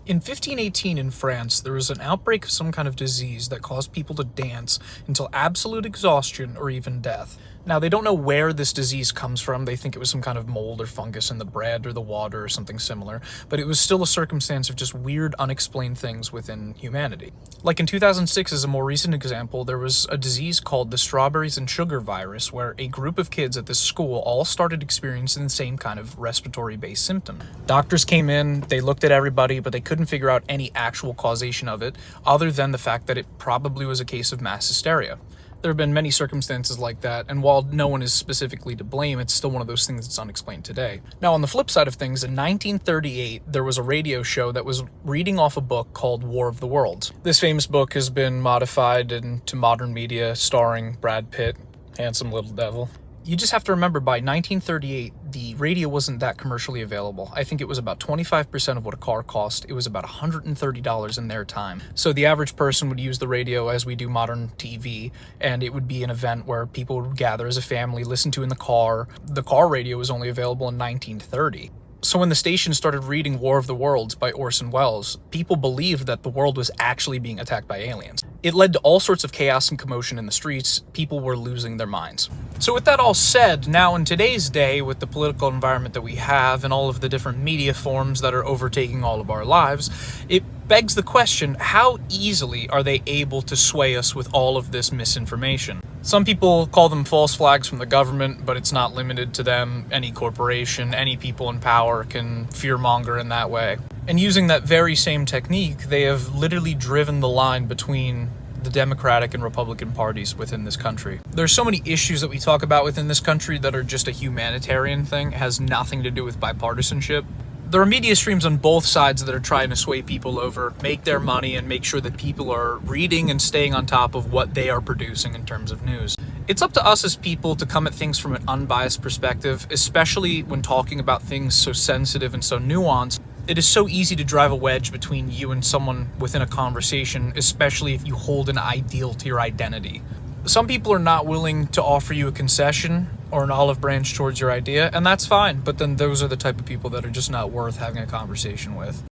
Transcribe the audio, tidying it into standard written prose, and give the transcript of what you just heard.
In 1518 in France, there was an outbreak of some kind of disease that caused people to dance until absolute exhaustion or even death. Now, they don't know where this disease comes from. They think it was some kind of mold or fungus in the bread or the water or something similar, but it was still a circumstance of just weird, unexplained things within humanity. Like in 2006, as a more recent example, there was a disease called the strawberries and sugar virus, where a group of kids at this school all started experiencing the same kind of respiratory-based symptom. Doctors came in, they looked at everybody, but they couldn't figure out any actual causation of it, other than the fact that it probably was a case of mass hysteria. There have been many circumstances like that, and while no one is specifically to blame, it's still one of those things that's unexplained today. Now, on the flip side of things, in 1938, there was a radio show that was reading off a book called War of the Worlds. This famous book has been modified into modern media, starring Brad Pitt, handsome little devil. You just have to remember, by 1938, the radio wasn't that commercially available. I think it was about 25% of what a car cost. It was about $130 in their time. So the average person would use the radio as we do modern TV, and it would be an event where people would gather as a family, listen to in the car. The car radio was only available in 1930. So when the station started reading War of the Worlds by Orson Welles, people believed that the world was actually being attacked by aliens. It led to all sorts of chaos and commotion in the streets. People were losing their minds. So with that all said, now in today's day, with the political environment that we have and all of the different media forms that are overtaking all of our lives, it begs the question, how easily are they able to sway us with all of this misinformation? Some people call them false flags from the government, but it's not limited to them. Any corporation, any people in power can fearmonger in that way. And using that very same technique, they have literally driven the line between the Democratic and Republican parties within this country. There's so many issues that we talk about within this country that are just a humanitarian thing. It has nothing to do with bipartisanship. There are media streams on both sides that are trying to sway people over, make their money, and make sure that people are reading and staying on top of what they are producing in terms of news. It's up to us as people to come at things from an unbiased perspective, especially when talking about things so sensitive and so nuanced. It is so easy to drive a wedge between you and someone within a conversation, especially if you hold an ideal to your identity. Some people are not willing to offer you a concession or an olive branch towards your idea, and that's fine, but then those are the type of people that are just not worth having a conversation with.